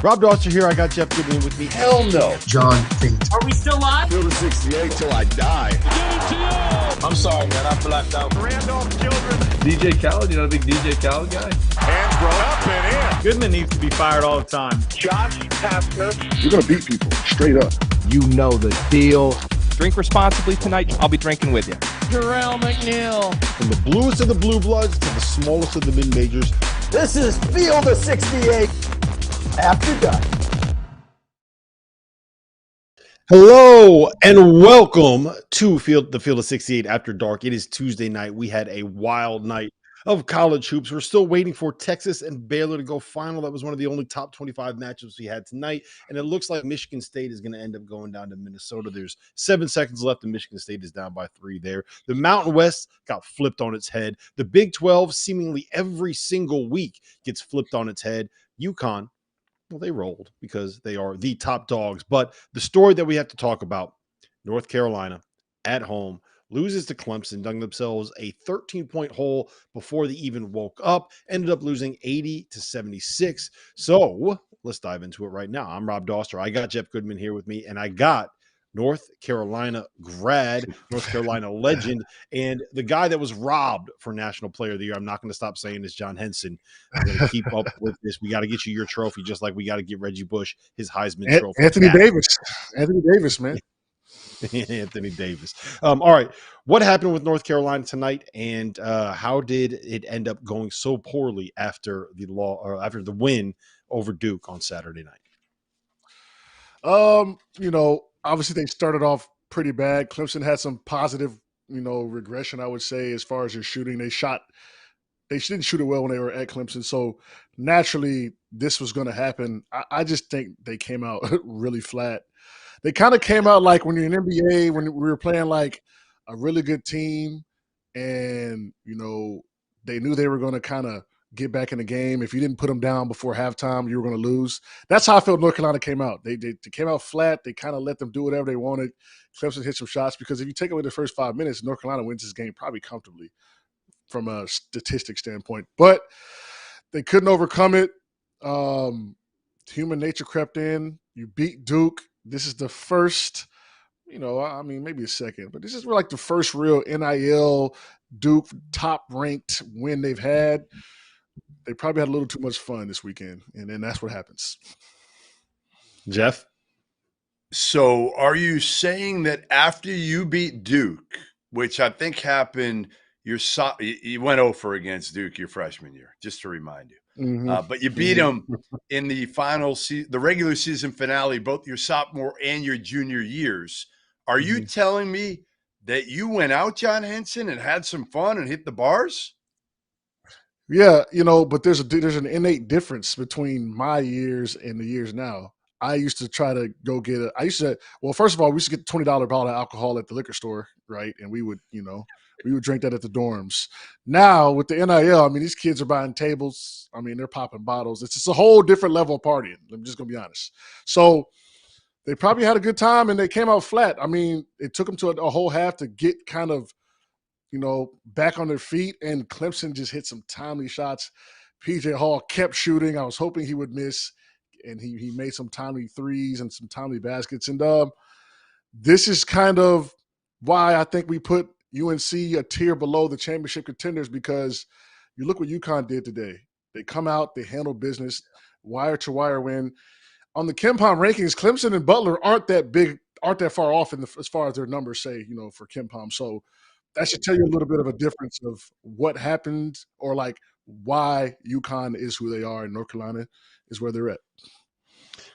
Rob Dauster here. I got Jeff Goodman with me. Hell no. John Fink. Are we still live? Field of 68 till I die. I'm sorry, man. I blacked out. Randolph Children. DJ Khaled, you not a big DJ Khaled guy? Hands grow up and in. Goodman needs to be fired all the time. Josh Pastner. You're going to beat people straight up. You know the deal. Drink responsibly tonight. I'll be drinking with you. Jerel McNeal. From the bluest of the blue bloods to the smallest of the mid-majors. This is Field of 68 after dark. Hello and welcome to the Field of 68 After Dark. It is Tuesday night. We had a wild night of college hoops. We're still waiting for Texas and Baylor to go final. That was one of the only top 25 matchups we had tonight. And it looks like Michigan State is going to end up going down to Minnesota. There's 7 seconds left and Michigan State is down by 3 there. The Mountain West got flipped on its head. The Big 12 seemingly every single week gets flipped on its head. UConn, well, they rolled because they are the top dogs. But the story that we have to talk about, North Carolina at home loses to Clemson, dug themselves a 13-point hole before they even woke up, ended up losing 80-76. So let's dive into it right now. I'm Rob Dauster. I got Jeff Goodman here with me, and I got North Carolina grad, North Carolina legend, and the guy that was robbed for National Player of the Year. I'm not going to stop saying this, John Henson. I'm going to keep up with this. We got to get you your trophy, just like we got to get Reggie Bush his Heisman trophy. Anthony Davis, man. Anthony Davis. All right. What happened with North Carolina tonight, and how did it end up going so poorly after the win over Duke on Saturday night? Obviously they started off pretty bad. Clemson had some positive, regression, I would say, as far as their shooting. They didn't shoot it well when they were at Clemson. So naturally this was going to happen. I just think they came out really flat. They kind of came out like when you're in NBA, when we were playing like a really good team and, they knew they were going to kind of get back in the game. If you didn't put them down before halftime, you were going to lose. That's how I felt North Carolina came out. They came out flat. They kind of let them do whatever they wanted. Clemson hit some shots because if you take away the first 5 minutes, North Carolina wins this game probably comfortably from a statistic standpoint. But they couldn't overcome it. Human nature crept in. You beat Duke. This is the first, maybe a second, but this is like the first real NIL Duke top-ranked win they've had. They probably had a little too much fun this weekend, and then that's what happens. Jeff? So are you saying that after you beat Duke, which I think happened, you went 0-for against Duke your freshman year, just to remind you. Mm-hmm. But you beat them in the the regular season finale, both your sophomore and your junior years. Are you telling me that you went out, John Henson, and had some fun and hit the bars? Yeah, but there's an innate difference between my years and the years now. I used to try to go get first of all, we used to get the $20 bottle of alcohol at the liquor store, right? And we would, we would drink that at the dorms. Now with the NIL, these kids are buying tables. They're popping bottles. It's just a whole different level of partying. I'm just going to be honest. So they probably had a good time and they came out flat. It took them to a whole half to get kind of, back on their feet, and Clemson just hit some timely shots. PJ Hall kept shooting. I was hoping he would miss, and he made some timely threes and some timely baskets. And this is kind of why I think we put UNC a tier below the championship contenders, because you look what UConn did today. They come out, they handle business, wire-to-wire win. On the KenPom rankings, Clemson and Butler aren't that far off as far as their numbers say, for KenPom. So that should tell you a little bit of a difference of what happened, or like why UConn is who they are and North Carolina is where they're at.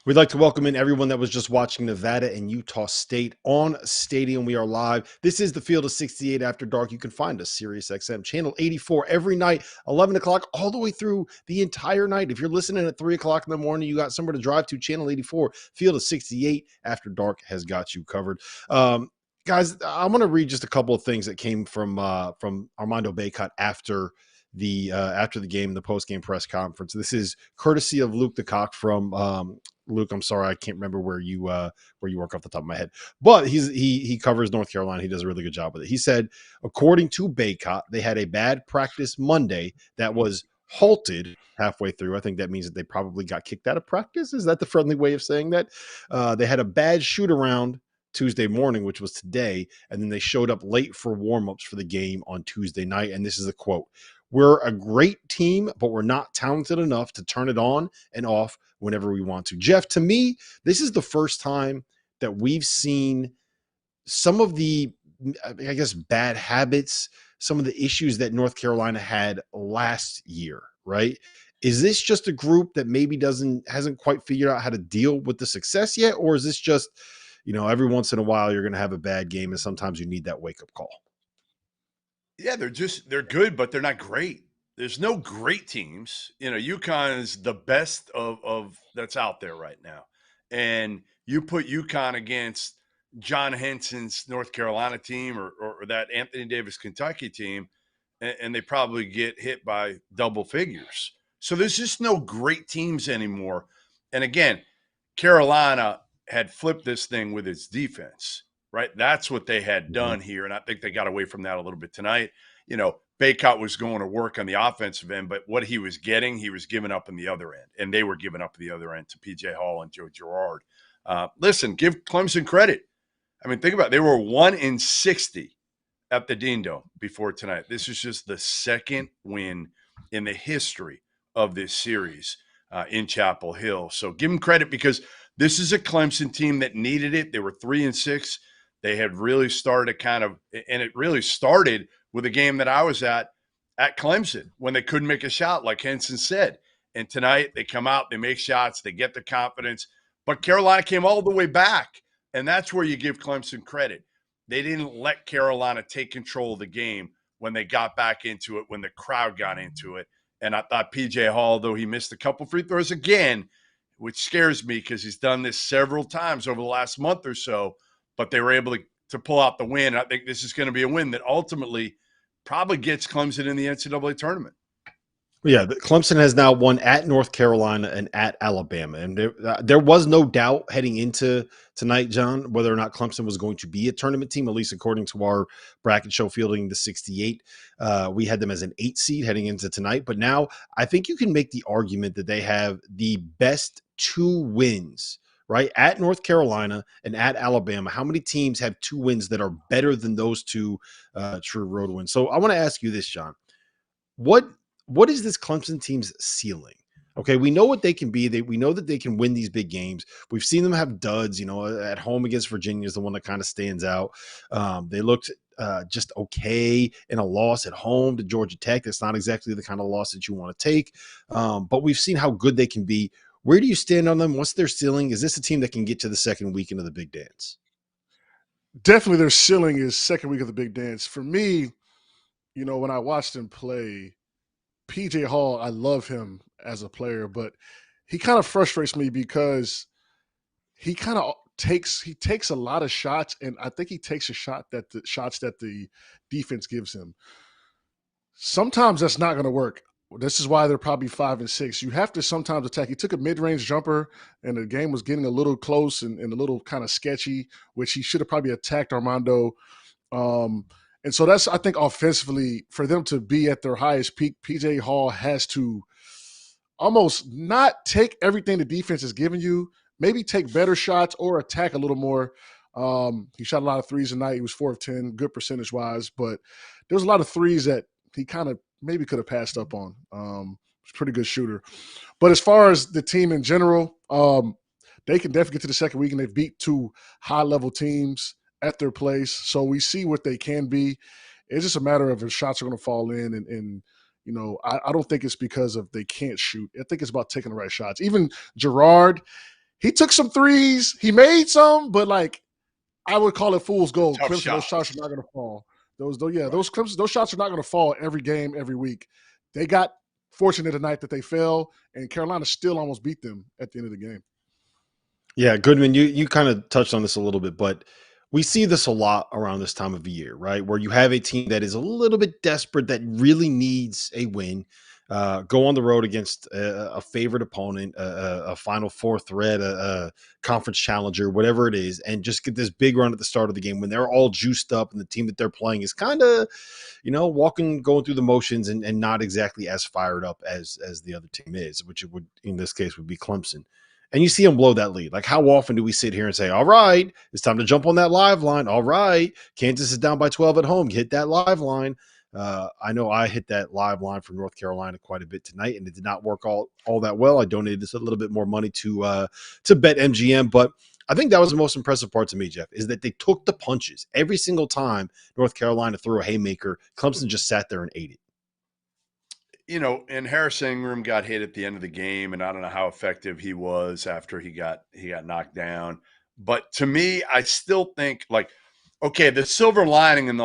We'd like to welcome in everyone that was just watching Nevada and Utah State on Stadium. We are live. This is the Field of 68 After Dark. You can find us SiriusXM channel 84 every night, 11 o'clock, all the way through the entire night. If you're listening at 3 o'clock in the morning, you got somewhere to drive to, channel 84. Field of 68 After Dark has got you covered. Guys, I want to read just a couple of things that came from Armando Bacot after the game, the post-game press conference. This is courtesy of Luke DeCock from Luke. I'm sorry, I can't remember where you work off the top of my head, but he covers North Carolina. He does a really good job with it. He said, according to Bacot, they had a bad practice Monday that was halted halfway through. I think that means that they probably got kicked out of practice. Is that the friendly way of saying that? They had a bad shoot around Tuesday morning, which was today, and then they showed up late for warmups for the game on Tuesday night. And this is a quote: "We're a great team, but we're not talented enough to turn it on and off whenever we want to." Jeff, to me, this is the first time that we've seen some of the, I guess, bad habits, some of the issues that North Carolina had last year, right? Is this just a group that maybe hasn't quite figured out how to deal with the success yet? Or is this just, every once in a while you're going to have a bad game and sometimes you need that wake-up call? Yeah, they're good, but they're not great. There's no great teams. UConn is the best of that's out there right now. And you put UConn against John Henson's North Carolina team or that Anthony Davis Kentucky team, and they probably get hit by double figures. So there's just no great teams anymore. And again, Carolina had flipped this thing with its defense, right? That's what they had done here. And I think they got away from that a little bit tonight. Baycott was going to work on the offensive end, but what he was getting, he was giving up on the other end. And they were giving up the other end to PJ Hall and Joe Girard. Listen, give Clemson credit. I mean, think about it. They were 1-60 at the Dean Dome before tonight. This is just the second win in the history of this series in Chapel Hill. So give them credit because this is a Clemson team that needed it. They were 3-6. They had really started and it really started with a game that I was at Clemson when they couldn't make a shot, like Henson said. And tonight they come out, they make shots, they get the confidence. But Carolina came all the way back. And that's where you give Clemson credit. They didn't let Carolina take control of the game when they got back into it, when the crowd got into it. And I thought PJ Hall, though he missed a couple free throws again, which scares me because he's done this several times over the last month or so, but they were able to pull out the win. I think this is going to be a win that ultimately probably gets Clemson in the NCAA tournament. Yeah, Clemson has now won at North Carolina and at Alabama. And there was no doubt heading into tonight, John, whether or not Clemson was going to be a tournament team, at least according to our bracket show fielding the 68. We had them as an 8 seed heading into tonight. But now I think you can make the argument that they have the best 2 wins, right? At North Carolina and at Alabama. How many teams have 2 wins that are better than those 2 true road wins? So I want to ask you this, John. What is this Clemson team's ceiling? Okay, we know what they can be. We know that they can win these big games. We've seen them have duds, at home against Virginia is the one that kind of stands out. They looked just okay in a loss at home to Georgia Tech. That's not exactly the kind of loss that you want to take. But we've seen how good they can be. Where do you stand on them? What's their ceiling? Is this a team that can get to the second weekend of the Big Dance? Definitely their ceiling is second week of the Big Dance. For me, when I watched them play, PJ Hall, I love him as a player, but he kind of frustrates me because he kind of takes a lot of shots, and I think he takes shots that the defense gives him. Sometimes that's not going to work. This is why they're probably 5-6. You have to sometimes attack. He took a mid-range jumper, and the game was getting a little close and a little kind of sketchy, which he should have probably attacked Armando. And so that's, I think, offensively, for them to be at their highest peak, PJ Hall has to almost not take everything the defense is giving you, maybe take better shots or attack a little more. He shot a lot of threes tonight. He was 4 of 10, good percentage-wise, but there was a lot of threes that he kind of maybe could have passed up on. He's a pretty good shooter. But as far as the team in general, they can definitely get to the second week, and they've beat 2 high-level teams at their place. So we see what they can be. It's just a matter of if shots are going to fall in. And I don't think it's because of they can't shoot. I think it's about taking the right shots. Even Girard, he took some threes. He made some, but I would call it fool's gold. Clemson, those shots are not going to fall. Those shots are not going to fall every game, every week. They got fortunate tonight that they fell, and Carolina still almost beat them at the end of the game. Yeah, Goodman, you kind of touched on this a little bit, but we see this a lot around this time of year, right? Where you have a team that is a little bit desperate, that really needs a win. go on the road against a favorite opponent, a Final Four threat, a conference challenger, whatever it is, and just get this big run at the start of the game when they're all juiced up and the team that they're playing is kind of, going through the motions and not exactly as fired up as the other team is, which it would, in this case, would be Clemson. And you see them blow that lead. Like, how often do we sit here and say, all right, it's time to jump on that live line. All right, Kansas is down by 12 at home. Hit that live line. I know I hit that live line from North Carolina quite a bit tonight, and it did not work all that well. I donated just a little bit more money to Bet MGM, but I think that was the most impressive part to me, Jeff, is that they took the punches. Every single time North Carolina threw a haymaker, Clemson just sat there and ate it. And Harris Ingram got hit at the end of the game, and I don't know how effective he was after he got knocked down. But to me, I still think, like, okay, the silver lining in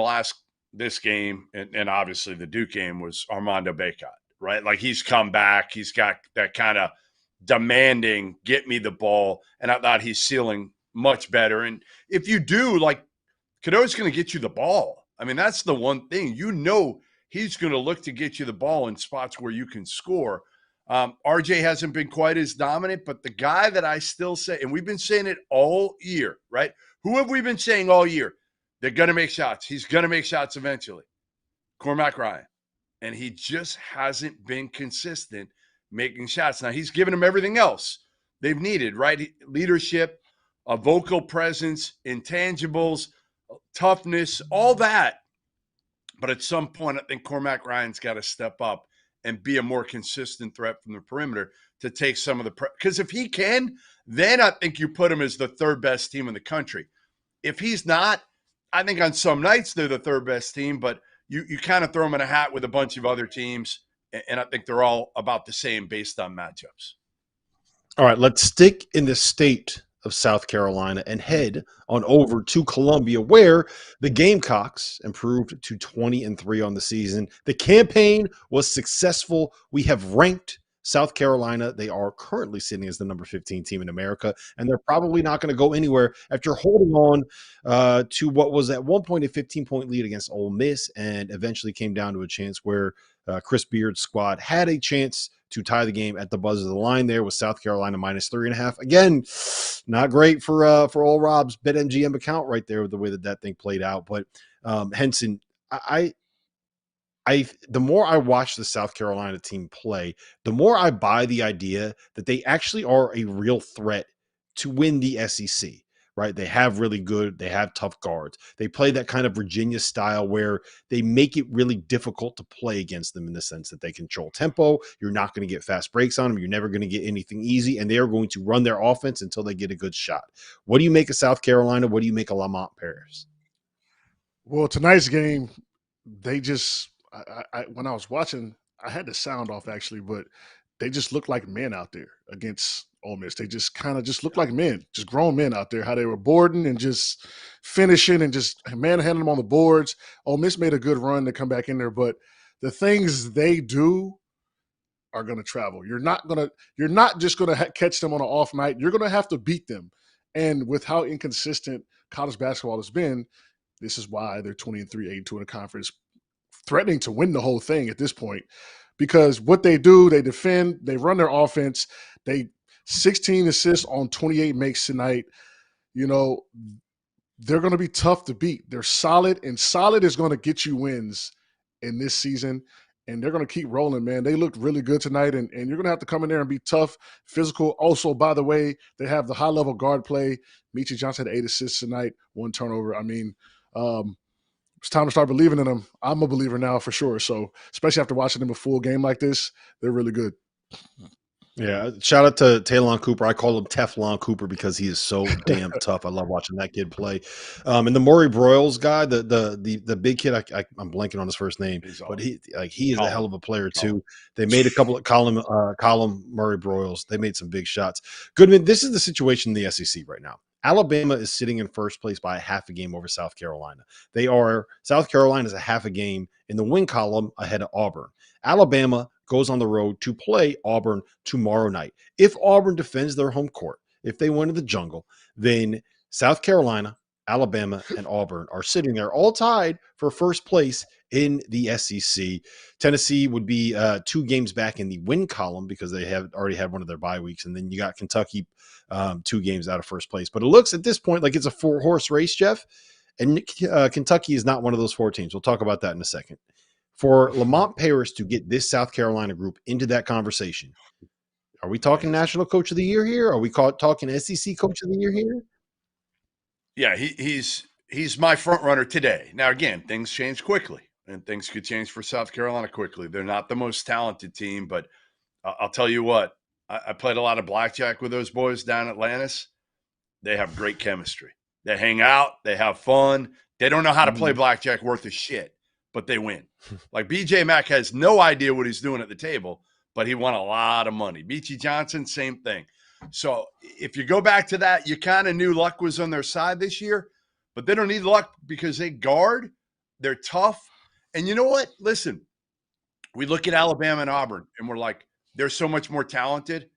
this game, and obviously the Duke game, was Armando Bacot, right? Like, he's come back. He's got that kind of demanding, get me the ball. And I thought he's ceiling much better. And if you do, like, Cadeau's going to get you the ball. I mean, that's the one thing. He's going to look to get you the ball in spots where you can score. RJ hasn't been quite as dominant, but the guy that I still say, and we've been saying it all year, right? Who have we been saying all year? They're going to make shots. He's going to make shots eventually. Cormac Ryan. And he just hasn't been consistent making shots. Now, he's given them everything else they've needed, right? Leadership, a vocal presence, intangibles, toughness, all that. But at some point, I think Cormac Ryan's got to step up and be a more consistent threat from the perimeter to take some of the because if he can, then I think you put him as the third best team in the country. If he's not, I think on some nights they're the third best team, but you kind of throw them in a hat with a bunch of other teams, and I think they're all about the same based on matchups. All right, let's stick in the state of South Carolina and head on over to Columbia, where the Gamecocks improved to 20-3 on the season. The campaign was successful. We have ranked South Carolina. They are currently sitting as the number 15 team in America, and they're probably not going to go anywhere after holding on to what was at one point a 15-point lead against Ole Miss, and eventually came down to a chance where Chris Beard's squad had a chance to tie the game at the buzz of the line. There was South Carolina -3.5. Again, not great for old Rob's BetMGM account right there with the way that thing played out. But Henson, I the more I watch the South Carolina team play, the more I buy the idea that they actually are a real threat to win the SEC. Right? They have tough guards. They play that kind of Virginia style where they make it really difficult to play against them in the sense that they control tempo. You're not going to get fast breaks on them. You're never going to get anything easy, and they are going to run their offense until they get a good shot. What do you make of South Carolina? What do you make of Lamont Paris? Well, tonight's game, they just when I was watching, I had the sound off actually, but they just looked like men out there against Ole Miss. They just kind of just looked like men, just grown men out there, how they were boarding and just finishing and just manhandling them on the boards. Ole Miss made a good run to come back in there, but the things they do are going to travel. You're not just going to catch them on an off night. You're going to have to beat them. And with how inconsistent college basketball has been, this is why they're 20-3, 8-2 in the conference, threatening to win the whole thing at this point. Because what they do, they defend, they run their offense, they 16 assists on 28 makes tonight. You know, they're going to be tough to beat. They're solid, and solid is going to get you wins in this season, and they're going to keep rolling, man. They looked really good tonight, and you're going to have to come in there and be tough, physical. Also, by the way, they have the high-level guard play. Meechie Johnson had 8 assists tonight, 1 turnover. I mean, it's time to start believing in them. I'm a believer now for sure. So, especially after watching them a full game like this, they're really good. Yeah, shout out to Taylon Cooper. I call him Teflon Cooper because he is so damn tough. I love watching that kid play. And the Murray Broyles guy, the big kid, I'm blanking on his first name, but he is a hell of a player too. They made a couple of Colin Murray Broyles. They made some big shots. Goodman, this is the situation in the SEC right now. Alabama is sitting in first place by a half a game over South Carolina. South Carolina is a half a game in the win column ahead of Auburn. Alabama goes on the road to play Auburn tomorrow night. If Auburn defends their home court, if they win in the jungle, then South Carolina, Alabama, and Auburn are sitting there all tied for first place in the SEC. Tennessee would be 2 games back in the win column because they have already had one of their bye weeks. And then you got Kentucky 2 games out of first place. But it looks at this point like it's a 4-horse race, Jeff. And Kentucky is not one of those 4 teams. We'll talk about that in a second. For Lamont Paris to get this South Carolina group into that conversation, are we talking National Coach of the Year here? Are we talking SEC Coach of the Year here? Yeah, he's my front runner today. Now, again, things change quickly, and things could change for South Carolina quickly. They're not the most talented team, but I'll tell you what, I played a lot of blackjack with those boys down at Atlantis. They have great chemistry. They hang out. They have fun. They don't know how to play blackjack worth a shit, but they win. Like BJ Mack has no idea what he's doing at the table, but he won a lot of money. Beachy Johnson, same thing. So if you go back to that, you kind of knew luck was on their side this year, but they don't need luck because they guard. They're tough. And you know what? Listen, we look at Alabama and Auburn, and we're like, they're so much more talented.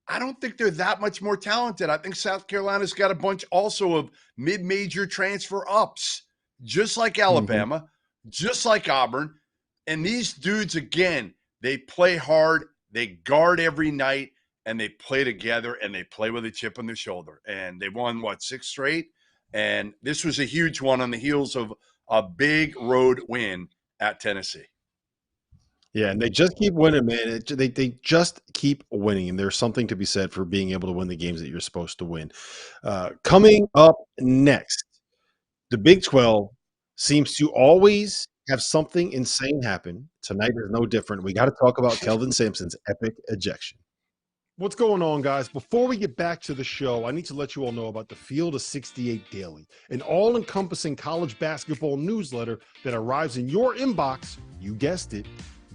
I don't think they're that much more talented. I think South Carolina's got a bunch also of mid-major transfer ups, just like Alabama, just like Auburn. And these dudes, again, they play hard, they guard every night, and they play together, and they play with a chip on their shoulder. And they won, 6 straight? And this was a huge one on the heels of a big road win at Tennessee. Yeah, and they just keep winning, man. They just keep winning, and there's something to be said for being able to win the games that you're supposed to win. Coming up next, the Big 12 seems to always have something insane happen. Tonight is no different. We got to talk about Kelvin Sampson's epic ejection. What's going on, guys? Before we get back to the show, I need to let you all know about the Field of 68 Daily, an all-encompassing college basketball newsletter that arrives in your inbox, you guessed it,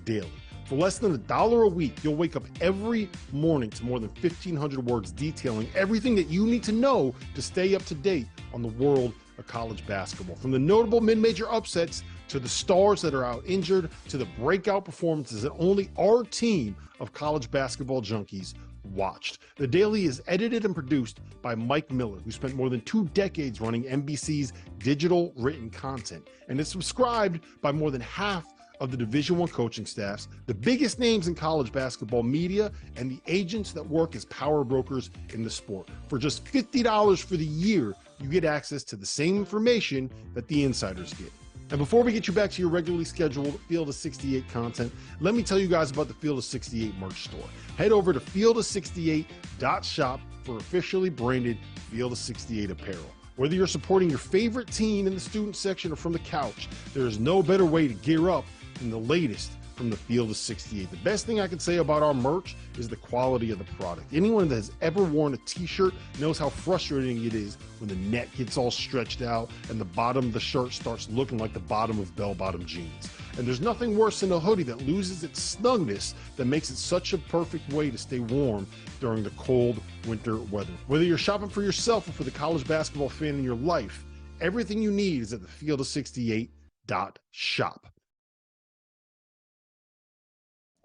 daily. For less than $1 a week, you'll wake up every morning to more than 1,500 words detailing everything that you need to know to stay up to date on the world of college basketball. From the notable mid-major upsets to the stars that are out injured to the breakout performances that only our team of college basketball junkies watched. The Daily is edited and produced by Mike Miller, who spent more than 2 decades running NBC's digital written content, and is subscribed by more than half of the Division I coaching staffs, the biggest names in college basketball media, and the agents that work as power brokers in the sport. For just $50 for the year, you get access to the same information that the insiders get. And before we get you back to your regularly scheduled Field of 68 content, let me tell you guys about the Field of 68 merch store. Head over to field68.shop for officially branded Field of 68 apparel. Whether you're supporting your favorite team in the student section or from the couch, there is no better way to gear up than the latest from the Field of 68. The best thing I can say about our merch is the quality of the product. Anyone that has ever worn a t-shirt knows how frustrating it is when the neck gets all stretched out and the bottom of the shirt starts looking like the bottom of bell-bottom jeans. And there's nothing worse than a hoodie that loses its snugness that makes it such a perfect way to stay warm during the cold winter weather. Whether you're shopping for yourself or for the college basketball fan in your life, everything you need is at the Field of 68.shop.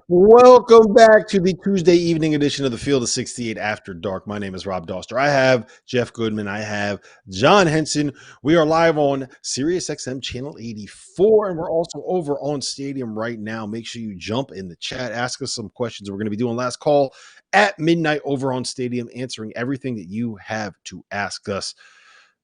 Welcome back to the Tuesday evening edition of the Field of 68 After Dark. My name is Rob Dauster. I have Jeff Goodman. I have John Henson. We are live on SiriusXM Channel 84, and we're also over on Stadium right now. Make sure you jump in the chat. Ask us some questions. We're going to be doing last call at midnight over on Stadium, answering everything that you have to ask us.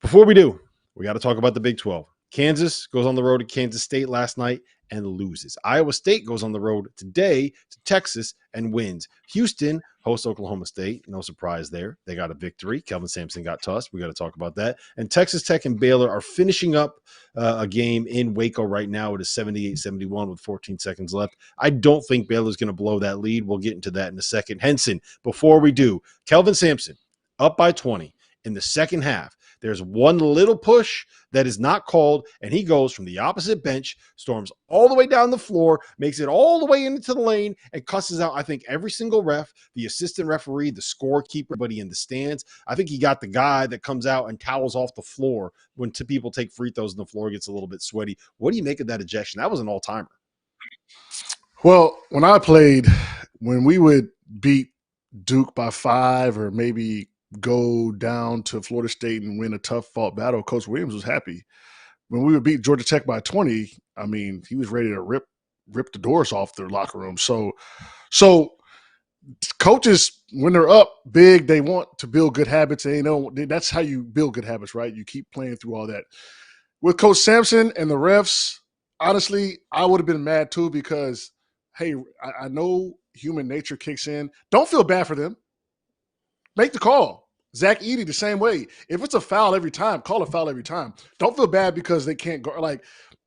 Before we do, we got to talk about the Big 12. Kansas goes on the road to Kansas State last night and loses. Iowa State goes on the road today to Texas and wins. Houston hosts Oklahoma State. No surprise there. They got a victory. Kelvin Sampson got tossed. We got to talk about that. And Texas Tech and Baylor are finishing up a game in Waco right now. It is 78-71 with 14 seconds left. I don't think Baylor's going to blow that lead. We'll get into that in a second. Henson, before we do, Kelvin Sampson up by 20 in the second half. There's one little push that is not called, and he goes from the opposite bench, storms all the way down the floor, makes it all the way into the lane, and cusses out, I think, every single ref, the assistant referee, the scorekeeper, everybody in the stands. I think he got the guy that comes out and towels off the floor when two people take free throws and the floor gets a little bit sweaty. What do you make of that ejection? That was an all-timer. Well, when I played, when we would beat Duke by 5 or maybe go down to Florida State and win a tough fought battle, Coach Williams was happy. When we would beat Georgia Tech by 20, I mean, he was ready to rip the doors off their locker room. So coaches, when they're up big, they want to build good habits. They know that's how you build good habits, right? You keep playing through all that. With Coach Sampson and the refs, honestly, I would have been mad too because, hey, I know human nature kicks in. Don't feel bad for them. Make the call. Zach Edey, the same way. If it's a foul every time, call a foul every time. Don't feel bad because they can't go. Like,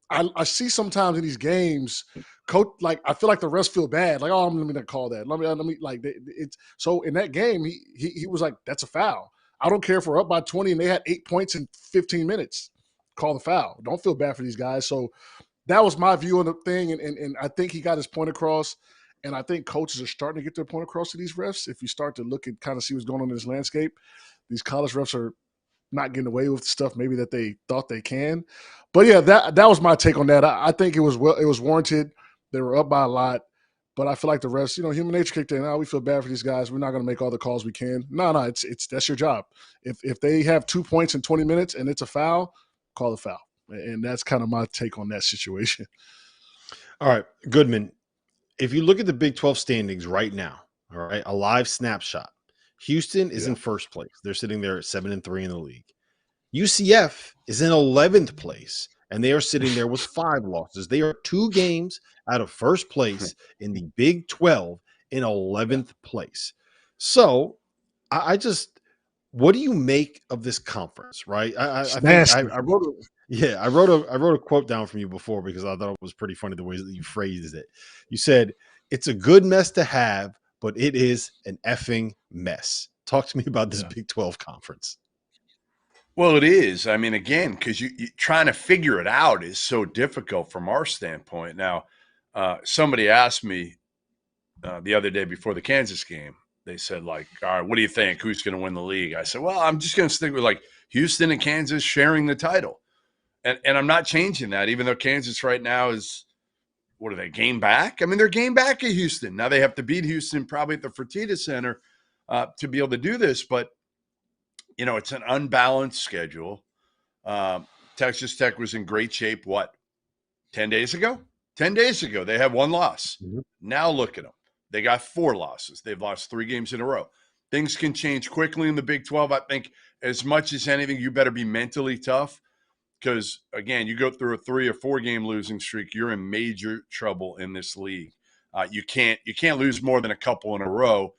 I see sometimes in these games, coach, like I feel like the refs feel bad. Like, oh, let me not call that. Let me like it's so in that game, he was like, that's a foul. I don't care if we're up by 20 and they had 8 points in 15 minutes. Call the foul. Don't feel bad for these guys. So that was my view on the thing, and I think he got his point across. And I think coaches are starting to get their point across to these refs. If you start to look and kind of see what's going on in this landscape, these college refs are not getting away with stuff maybe that they thought they can. But yeah, that was my take on that. I think it was warranted. They were up by a lot, but I feel like the refs, human nature kicked in. We feel bad for these guys. We're not going to make all the calls we can. No, it's that's your job. If they have 2 points in 20 minutes and it's a foul, call the foul. And that's kind of my take on that situation. All right, Goodman. If you look at the Big 12 standings right now, all right, a live snapshot, Houston is in first place. They're sitting there at 7-3 in the league. UCF is in 11th place, and they are sitting there with 5 losses. They are 2 games out of first place in the Big 12 in 11th place. So I just, what do you make of this conference, right? I wrote a quote down from you before because I thought it was pretty funny the way that you phrased it. You said, it's a good mess to have, but it is an effing mess. Talk to me about this Big 12 conference. Well, it is. I mean, again, because you trying to figure it out is so difficult from our standpoint. Now, somebody asked me the other day before the Kansas game, they said, like, all right, what do you think? Who's going to win the league? I said, well, I'm just going to stick with like Houston and Kansas sharing the title. And I'm not changing that, even though Kansas right now is, what are they, game back? I mean, they're game back at Houston. Now they have to beat Houston probably at the Fertitta Center to be able to do this. But, it's an unbalanced schedule. Texas Tech was in great shape, 10 days ago? 10 days ago, they had 1 loss. Mm-hmm. Now look at them. They got 4 losses. They've lost 3 games in a row. Things can change quickly in the Big 12. I think as much as anything, you better be mentally tough. Because, again, you go through a 3 or 4 game losing streak, you're in major trouble in this league. You can't lose more than a couple in a row,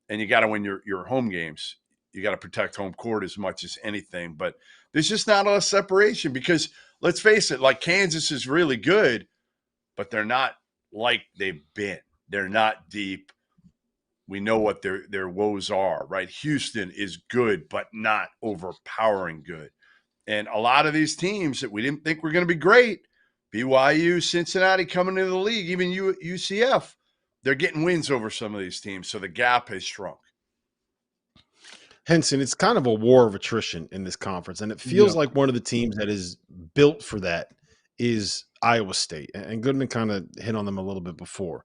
and you got to win your home games. You got to protect home court as much as anything. But there's just not a lot of separation because, let's face it, like Kansas is really good, but they're not like they've been. They're not deep. We know what their woes are, right? Houston is good, but not overpowering good. And a lot of these teams that we didn't think were going to be great, BYU, Cincinnati coming into the league, even UCF, they're getting wins over some of these teams. So the gap has shrunk. Henson, it's kind of a war of attrition in this conference. And it feels like one of the teams that is built for that is Iowa State. And Goodman kind of hit on them a little bit before.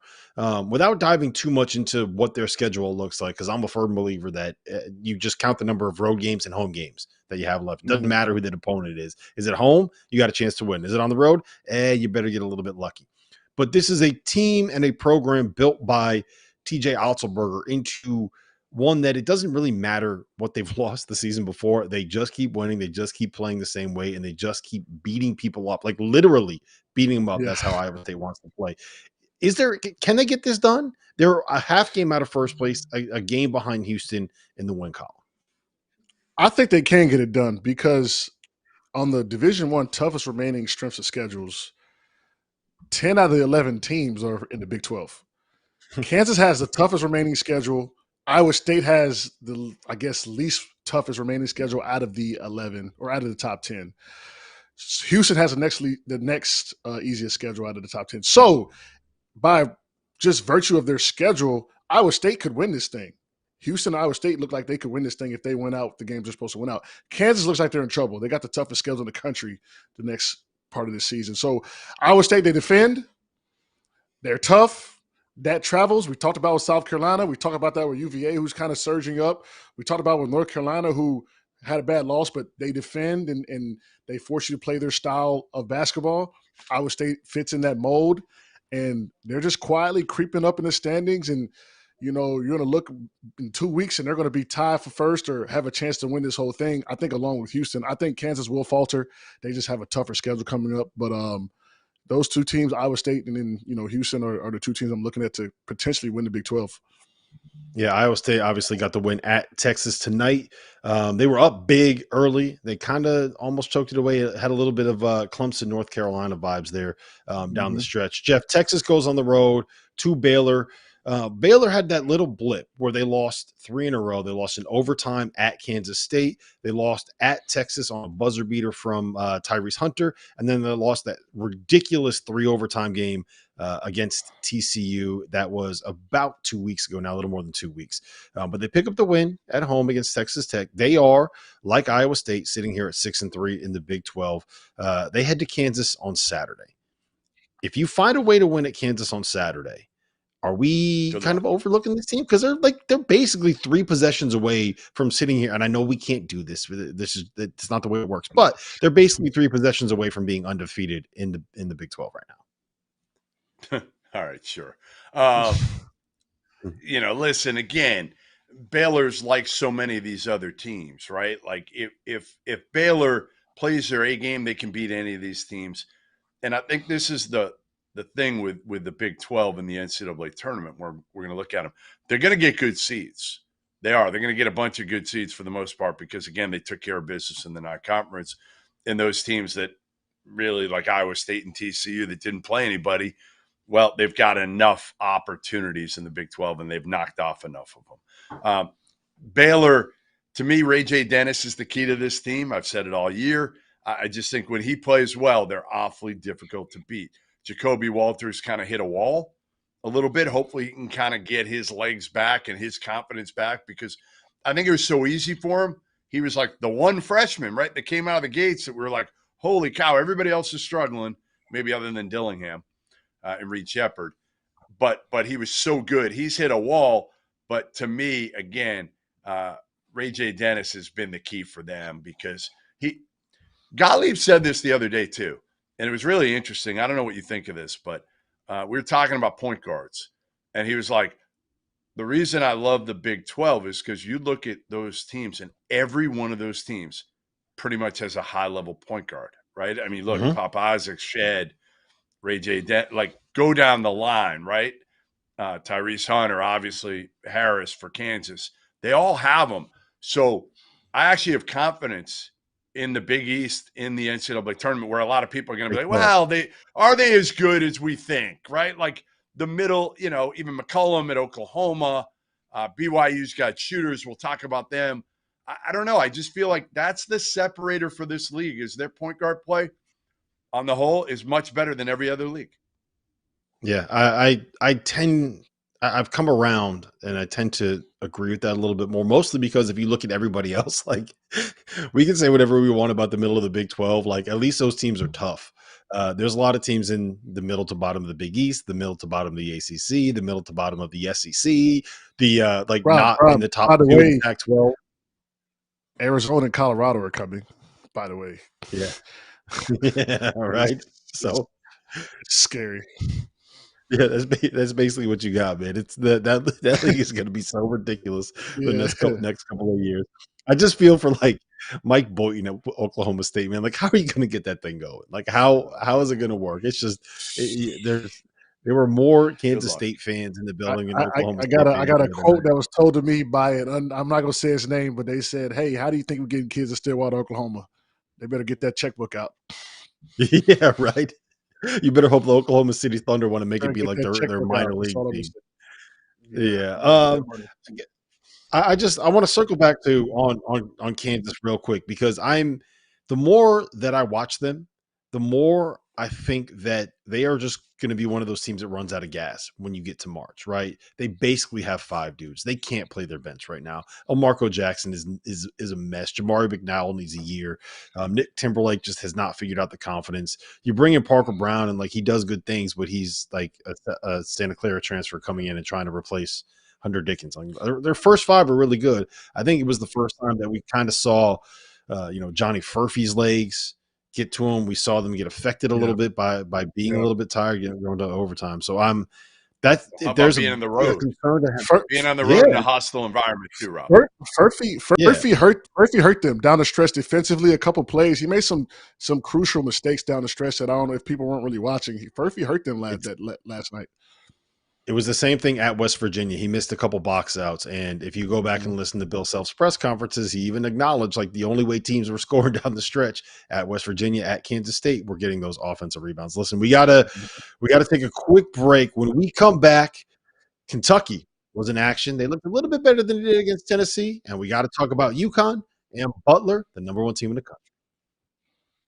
Without diving too much into what their schedule looks like, because I'm a firm believer that you just count the number of road games and home games that you have left. It doesn't matter who the opponent is. Is it home? You got a chance to win. Is it on the road? You better get a little bit lucky. But this is a team and a program built by TJ Otzelberger into one that it doesn't really matter what they've lost the season before. They just keep winning. They just keep playing the same way, and they just keep beating people up, like literally beating them up. Yeah. That's how Iowa State wants to play. Can they get this done? They're a half game out of first place, a game behind Houston in the win column. I think they can get it done because on the Division I toughest remaining strengths of schedules, 10 out of the 11 teams are in the Big 12. Kansas has the toughest remaining schedule. Iowa State has the, I guess, least toughest remaining schedule out of the 11 or out of the top 10. Houston has the next easiest schedule out of the top 10. So by just virtue of their schedule, Iowa State could win this thing. Houston and Iowa State look like they could win this thing if they win out the games they're supposed to win out. Kansas looks like they're in trouble. They got the toughest schedule in the country the next part of the season. So Iowa State, they defend. They're tough. That travels. We talked about with South Carolina. We talked about that with UVA, who's kind of surging up. We talked about with North Carolina, who had a bad loss, but they defend and they force you to play their style of basketball. Iowa State fits in that mold, and they're just quietly creeping up in the standings. And, you're going to look in 2 weeks and they're going to be tied for first or have a chance to win this whole thing. I think along with Houston, I think Kansas will falter. They just have a tougher schedule coming up. But those two teams, Iowa State and then, Houston are the two teams I'm looking at to potentially win the Big 12. Yeah, Iowa State obviously got the win at Texas tonight. They were up big early. They kind of almost choked it away. It had a little bit of Clemson, North Carolina vibes there down the stretch. Jeff, Texas goes on the road to Baylor. Baylor had that little blip where they lost 3 in a row. They lost in overtime at Kansas State. They lost at Texas on a buzzer beater from Tyrese Hunter. And then they lost that ridiculous 3 overtime game against TCU. That was about 2 weeks ago now, a little more than 2 weeks. But they pick up the win at home against Texas Tech. They are, like Iowa State, sitting here at 6-3 in the Big 12. They head to Kansas on Saturday. If you find a way to win at Kansas on Saturday, are we kind of overlooking this team? Because they're basically 3 possessions away from sitting here. And I know we can't do this. It's not the way it works. But they're basically 3 possessions away from being undefeated in the Big 12 right now. All right, sure. Listen, again, Baylor's like so many of these other teams, right? Like if Baylor plays their A game, they can beat any of these teams. And I think this is the thing with the Big 12 and the NCAA tournament where we're going to look at them. They're going to get good seeds. They are. They're going to get a bunch of good seeds for the most part because, again, they took care of business in the non-conference. And those teams that really, like Iowa State and TCU, that didn't play anybody, well, they've got enough opportunities in the Big 12, and they've knocked off enough of them. Baylor, to me, Ray J. Dennis is the key to this team. I've said it all year. I just think when he plays well, they're awfully difficult to beat. Jacoby Walters kind of hit a wall a little bit. Hopefully he can kind of get his legs back and his confidence back because I think it was so easy for him. He was like the one freshman, right, that came out of the gates that we were like, holy cow, everybody else is struggling, maybe other than Dillingham and Reed Shepherd. But he was so good. He's hit a wall. But to me, again, Ray J. Dennis has been the key for them because Gottlieb said this the other day too. And it was really interesting. I don't know what you think of this, but we were talking about point guards. And he was like, the reason I love the Big 12 is because you look at those teams, and every one of those teams pretty much has a high-level point guard, right? I mean, look, Pop Isaac, Shed, Ray J. like go down the line, right? Tyrese Hunter, obviously Harris for Kansas. They all have them. So I actually have confidence in the Big East in the NCAA tournament where a lot of people are going to be like, well, are they as good as we think, right? Like the middle, even McCollum at Oklahoma, BYU's got shooters. We'll talk about them. I don't know. I just feel like that's the separator for this league is their point guard play on the whole is much better than every other league. Yeah, I've come around and I tend to agree with that a little bit more, mostly because if you look at everybody else, like we can say whatever we want about the middle of the Big 12. Like at least those teams are tough. There's a lot of teams in the middle to bottom of the Big East, the middle to bottom of the ACC, the middle to bottom of the SEC, in the top 2 in Pac-12. Arizona and Colorado are coming, by the way. Yeah. Yeah, all right. So scary. Yeah, that's basically what you got, man. It's that league is going to be so ridiculous the next couple of years. I just feel for like Mike Boynton at Oklahoma State, man. Like, how are you going to get that thing going? Like, how is it going to work? It's just there were more Kansas State fans in the building than Oklahoma State. I got a quote that was told to me by it. I'm not going to say his name, but they said, "Hey, how do you think we're getting kids in Stillwater, Oklahoma? They better get that checkbook out." Yeah, right. You better hope the Oklahoma City Thunder want to make it be like their minor league team. Yeah. I want to circle back to on Kansas real quick because the more that I watch them, the more I think that they are just going to be one of those teams that runs out of gas when you get to March, right? They basically have 5 dudes. They can't play their bench right now. Marco Jackson is a mess. Jamari McNowell needs a year. Nick Timberlake just has not figured out the confidence. You bring in Parker Brown and like he does good things, but he's like a Santa Clara transfer coming in and trying to replace Hunter Dickens. Their first 5 are really good. I think it was the first time that we kind of saw, Johnny Furphy's legs get to them. We saw them get affected a little bit by being a little bit tired, going to overtime. So How about being on the road? Concern to have. Being on the road in a hostile environment too, Rob. Murphy hurt them down the stretch defensively. A couple plays, he made some crucial mistakes down the stretch that I don't know if people weren't really watching. Murphy hurt them last night. It was the same thing at West Virginia. He missed a couple box outs, and if you go back and listen to Bill Self's press conferences, he even acknowledged like the only way teams were scoring down the stretch at West Virginia, at Kansas State, were getting those offensive rebounds. Listen, we gotta take a quick break. When we come back, Kentucky was in action. They looked a little bit better than they did against Tennessee, and we got to talk about UConn and Butler, the number 1 team in the country.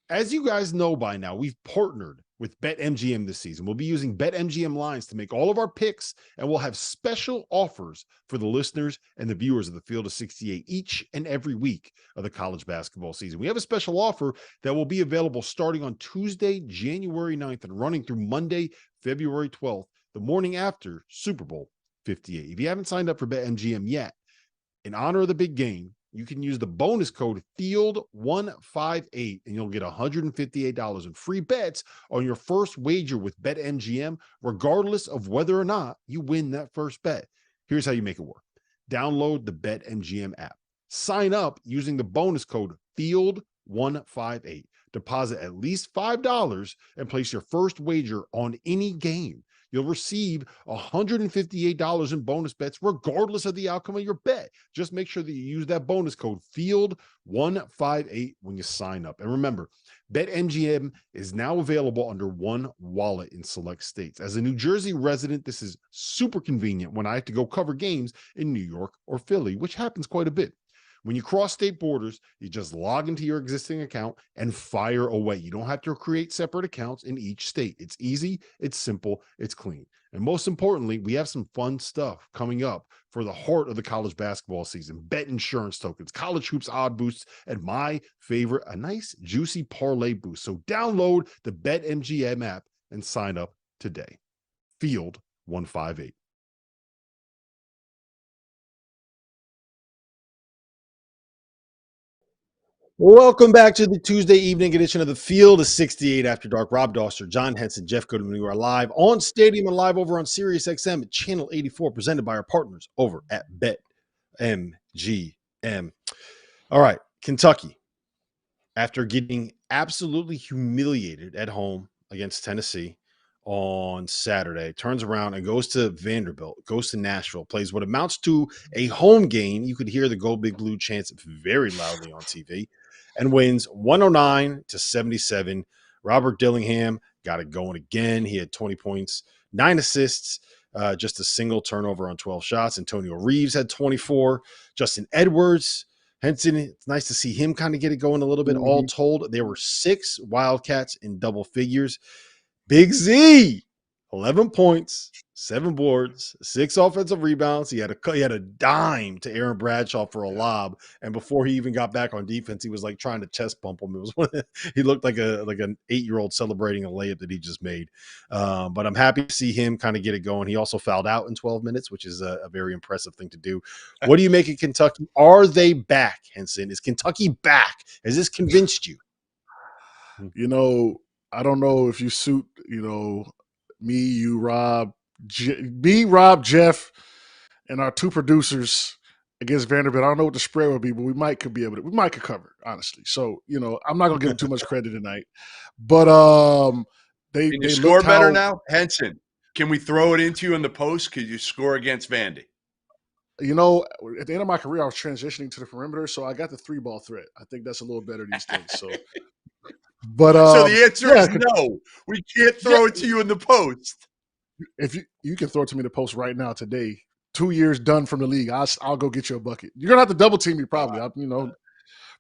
As you guys know by now, we've partnered with BetMGM this season. We'll be using BetMGM lines to make all of our picks, and we'll have special offers for the listeners and the viewers of the Field of 68 each and every week of the college basketball season. We have a special offer that will be available starting on Tuesday, January 9th and running through Monday, February 12th, the morning after Super Bowl 58. If you haven't signed up for BetMGM yet, in honor of the big game, you can use the bonus code FIELD158 and you'll get $158 in free bets on your first wager with BetMGM, regardless of whether or not you win that first bet. Here's how you make it work. Download the BetMGM app. Sign up using the bonus code FIELD158. Deposit at least $5 and place your first wager on any game. You'll receive $158 in bonus bets regardless of the outcome of your bet. Just make sure that you use that bonus code FIELD158 when you sign up. And remember, BetMGM is now available under one wallet in select states. As a New Jersey resident, this is super convenient when I have to go cover games in New York or Philly, which happens quite a bit. When you cross state borders, you just log into your existing account and fire away. You don't have to create separate accounts in each state. It's easy, it's simple, it's clean. And most importantly, we have some fun stuff coming up for the heart of the college basketball season. Bet insurance tokens, college hoops odd boosts, and my favorite, a nice juicy parlay boost. So download the BetMGM app and sign up today. Field 158. Welcome back to the Tuesday evening edition of the Field of 68 After Dark. Rob Dauster, John Henson, Jeff Goodman. We are live on Stadium and live over on Sirius XM at Channel 84, presented by our partners over at BetMGM. All right, Kentucky, after getting absolutely humiliated at home against Tennessee on Saturday, turns around and goes to Vanderbilt, goes to Nashville, plays what amounts to a home game. You could hear the Go Big Blue chants very loudly on TV, and wins 109-77. Robert Dillingham got it going again. He had 20 points, 9 assists, just a single turnover on 12 shots. Antonio Reeves had 24. Justin Edwards, Henson, it's nice to see him kind of get it going a little bit. All told, there were 6 Wildcats in double figures. Big Z, 11 points, 7 boards, 6 offensive rebounds. He had a dime to Aaron Bradshaw for a lob, and before he even got back on defense, he was like trying to chest bump him. It was he looked like an 8-year-old celebrating a layup that he just made. But I'm happy to see him kind of get it going. He also fouled out in 12 minutes, which is a very impressive thing to do. What do you make of Kentucky? Are they back, Henson? Is Kentucky back? Has this convinced you? You know, I don't know if you suit, me, you, Rob, Jeff, and our 2 producers against Vanderbilt. I don't know what the spread would be, but we might could cover, honestly. So, I'm not going to give them too much credit tonight. But Can you score better now? Henson, can we throw it into you in the post? Could you score against Vandy? At the end of my career, I was transitioning to the perimeter, so I got the 3-ball threat. I think that's a little better these days. So. But so the answer is no. We can't throw it to you in the post. If you can throw it to me in the post right now today, 2 years done from the league, I'll go get you a bucket. You're gonna have to double team me probably,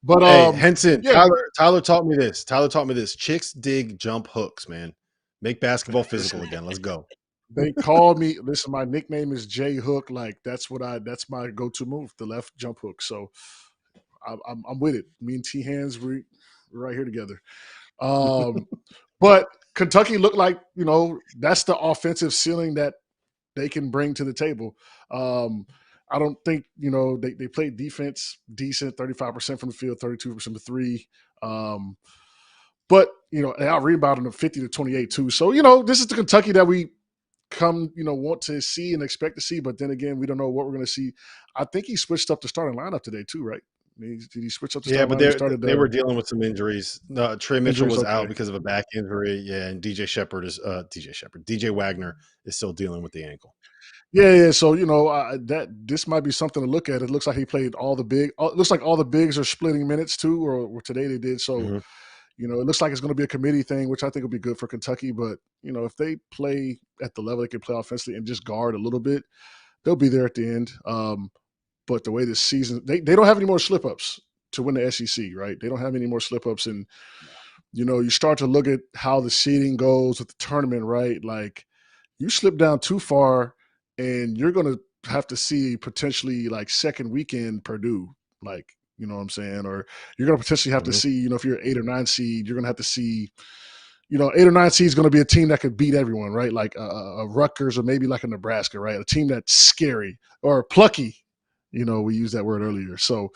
But hey, Henson, yeah. Tyler taught me this. Chicks dig jump hooks, man. Make basketball physical again. Let's go. They called me. Listen, my nickname is J Hook. Like that's my go-to move, the left jump hook. So I'm with it. Me and T Hands, we're right here together. But Kentucky looked like, that's the offensive ceiling that they can bring to the table. I don't think, they played defense decent, 35% from the field, 32% from 3. But, they out-rebounded them 50-28 too. So, this is the Kentucky that we want to see and expect to see. But then again, we don't know what we're going to see. I think he switched up the starting lineup today too, right? Did he switch up the starting lineup? Yeah, but they were dealing with some injuries. Trey Mitchell was out because of a back injury. Yeah, and DJ Wagner is still dealing with the ankle. Yeah. So this might be something to look at. It looks like he played all the big. It looks like all the bigs are splitting minutes too, or today they did. So it looks like it's going to be a committee thing, which I think will be good for Kentucky. But if they play at the level they can play offensively and just guard a little bit, they'll be there at the end. But the way this season, they don't have any more slip ups to win the SEC, right? They don't have any more slip ups, and you start to look at how the seeding goes with the tournament, right? Like you slip down too far, and you're going to have to see potentially like second weekend Purdue, like, you know what I'm saying? Or you're going to potentially have to see, if you're an 8 or 9 seed, you're going to have to see, 8 or 9 seed is going to be a team that could beat everyone, right? Like a Rutgers or maybe like a Nebraska, right? A team that's scary or plucky. We used that word earlier. So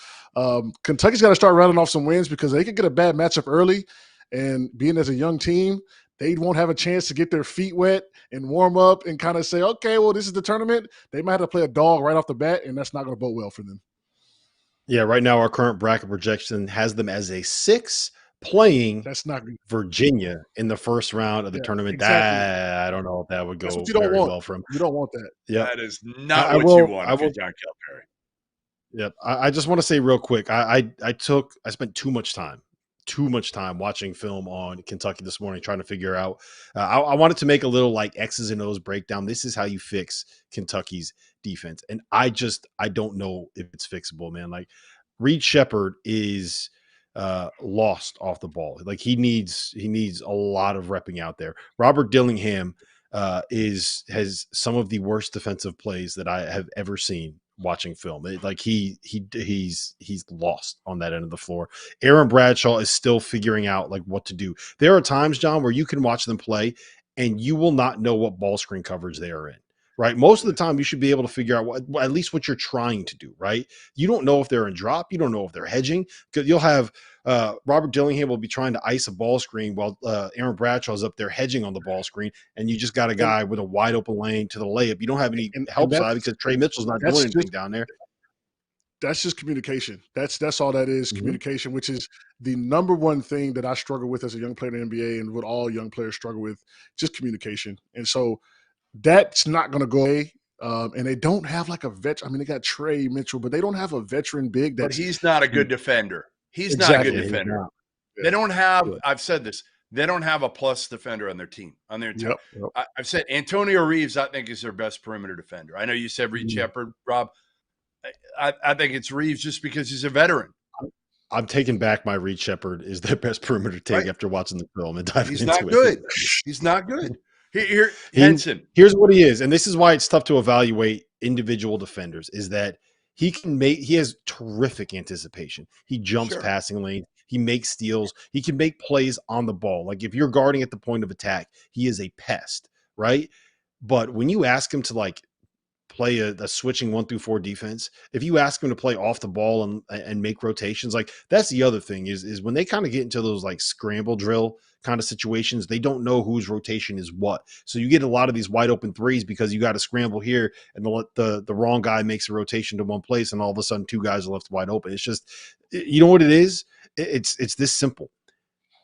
Kentucky's got to start rounding off some wins because they could get a bad matchup early, and being as a young team, they won't have a chance to get their feet wet and warm up and kind of say, okay, well, this is the tournament. They might have to play a dog right off the bat, and that's not going to bode well for them. Yeah, right now our current bracket projection has them as a 6 playing That's not Virginia in the first round of the tournament. Exactly. I don't know if that would go very well for them. You don't want that. Yeah, that is not what you want if you're John Calipari. Yep. I just want to say real quick, I spent too much time watching film on Kentucky this morning, trying to figure out, I wanted to make a little like X's and O's breakdown. This is how you fix Kentucky's defense. And I don't know if it's fixable, man. Like Reed Shepherd is lost off the ball. Like he needs a lot of repping out there. Robert Dillingham has some of the worst defensive plays that I have ever seen watching film. He's lost on that end of the floor. Aaron Bradshaw is still figuring out like what to do. There are times, John, where you can watch them play and you will not know what ball screen coverage they are in. Right. Most of the time you should be able to figure out at least what you're trying to do. Right. You don't know if they're in drop. You don't know if they're hedging, because you'll have Robert Dillingham will be trying to ice a ball screen while Aaron Bradshaw's up there hedging on the ball screen. And you just got a guy with a wide open lane to the layup. You don't have any help side because Trey Mitchell's not doing anything down there. That's just communication. That's all that is, communication, which is the number one thing that I struggle with as a young player in the NBA and what all young players struggle with, just communication. And so that's not going to go away. And they don't have like a vet. I mean, they got Trey Mitchell, but they don't have a veteran big. But he's not a good defender. He's not a good defender. They don't have, I've said this, they don't have a plus defender on their team. Yep. I've said Antonio Reeves, I think, is their best perimeter defender. I know you said Reed Shepherd, Rob. I think it's Reeves just because he's a veteran. I'm taking back my Reed Shepherd is their best perimeter take after watching the film and diving into it. He's not good. He's not good. Henson. Here's what he is, and this is why it's tough to evaluate individual defenders, is that he has terrific anticipation. He jumps passing lanes. He makes steals. He can make plays on the ball. Like if you're guarding at the point of attack, he is a pest, right? But when you ask him to like play a switching 1 through 4 defense, if you ask him to play off the ball and make rotations, like that's the other thing is when they kind of get into those like scramble drill kind of situations, they don't know whose rotation is what. So you get a lot of these wide open threes because you got to scramble here and the wrong guy makes a rotation to one place and all of a sudden 2 guys are left wide open. It's just, you know what it is? It's this simple.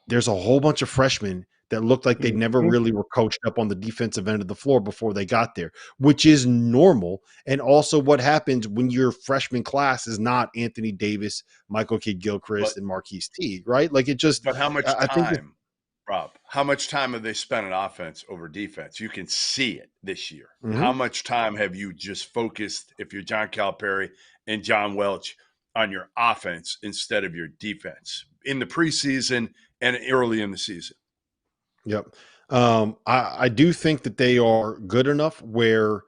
There's a whole bunch of freshmen that looked like they never really were coached up on the defensive end of the floor before they got there, which is normal. And also what happens when your freshman class is not Anthony Davis, Michael Kidd-Gilchrist, and Marquise Teague, right? Like it just – But how much time, Rob, how much time have they spent on offense over defense? You can see it this year. How much time have you just focused, if you're John Calipari and John Welch, on your offense instead of your defense in the preseason and early in the season? Yep. I do think that they are good enough where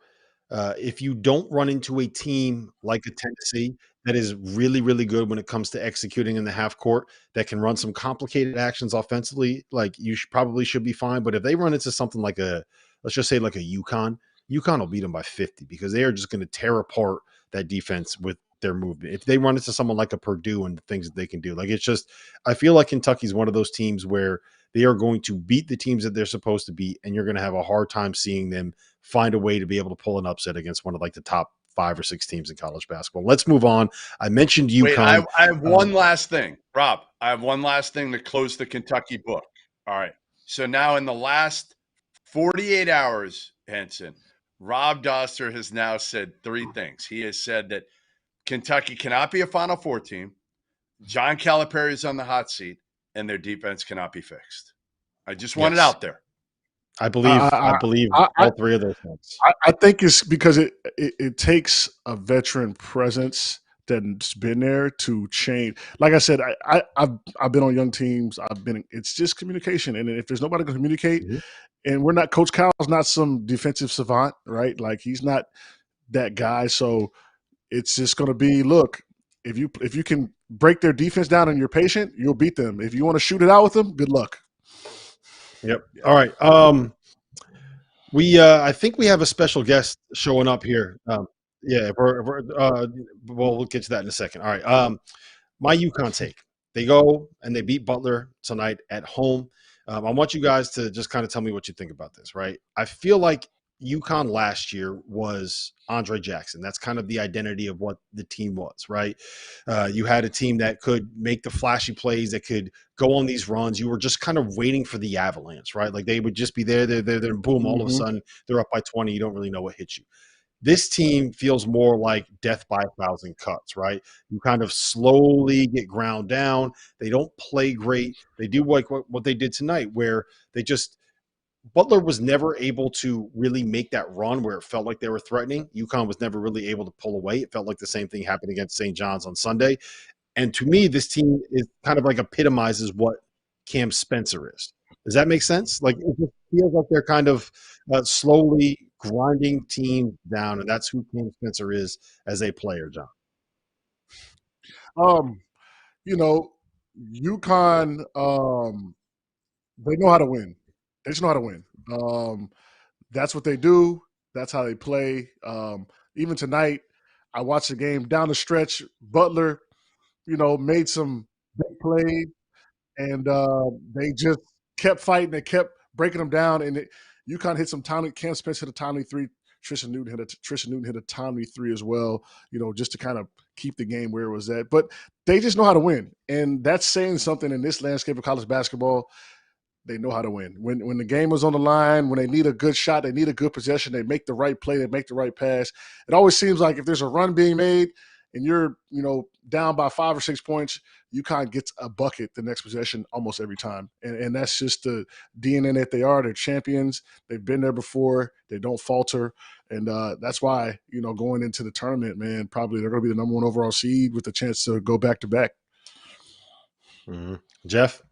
if you don't run into a team like a Tennessee that is really, really good when it comes to executing in the half court, that can run some complicated actions offensively, like you probably should be fine. But if they run into something like let's just say like a UConn will beat them by 50 because they are just going to tear apart that defense with their movement. If they run into someone like a Purdue and the things that they can do, like it's just, I feel like Kentucky's one of those teams where they are going to beat the teams that they're supposed to beat, and you're going to have a hard time seeing them find a way to be able to pull an upset against one of like the top 5 or 6 teams in college basketball. Let's move on. I mentioned UConn. Wait, I have one last thing, Rob. I have one last thing to close the Kentucky book. All right. So now in the last 48 hours, Henson, Rob Dauster has now said 3 things. He has said that Kentucky cannot be a Final Four team, John Calipari is on the hot seat, and their defense cannot be fixed. I just want it out there. I believe all 3 of those things. I think it's because it takes a veteran presence that's been there to change. Like I said, I've been on young teams. It's just communication, and if there's nobody to communicate, and we're not, Coach Cal's not some defensive savant, right? Like he's not that guy. So it's just going to be, look, if you can break their defense down and you're patient, you'll beat them. If you want to shoot it out with them, good luck. Yep. All right. I think we have a special guest showing up here. We'll get to that in a second. All right. My UConn take. They go and they beat Butler tonight at home. I want you guys to just kind of tell me what you think about this, right? I feel like UConn last year was Andre Jackson. That's kind of the identity of what the team was, right? You had a team that could make the flashy plays, that could go on these runs. You were just kind of waiting for the avalanche, right? Like they would just be there, and boom, all of a sudden they're up by 20. You don't really know what hit you. This team feels more like death by 1,000 cuts, right? You kind of slowly get ground down. They don't play great. They do like what they did tonight, where they just – Butler was never able to really make that run where it felt like they were threatening. UConn was never really able to pull away. It felt like the same thing happened against St. John's on Sunday. And to me, this team is kind of like epitomizes what Cam Spencer is. Does that make sense? Like it just feels like they're kind of slowly grinding teams down, and that's who Cam Spencer is as a player, John. UConn, they know how to win. They just know how to win. That's what they do. That's how they play. Even tonight, I watched the game down the stretch. Butler, made some big plays, and they just kept fighting. They kept breaking them down, and UConn hit some timely. Cam Spencer hit a timely 3. Tristan Newton hit a timely 3 as well, just to kind of keep the game where it was at. But they just know how to win, and that's saying something in this landscape of college basketball. They know how to win. When the game was on the line, when they need a good shot, they need a good possession, they make the right play, they make the right pass. It always seems like if there's a run being made and you're, down by 5 or 6 points, UConn gets a bucket the next possession almost every time. And that's just the DNA that they are. They're champions. They've been there before. They don't falter. And that's why, going into the tournament, man, probably they're going to be the number 1 overall seed with a chance to go back-to-back. Jeff?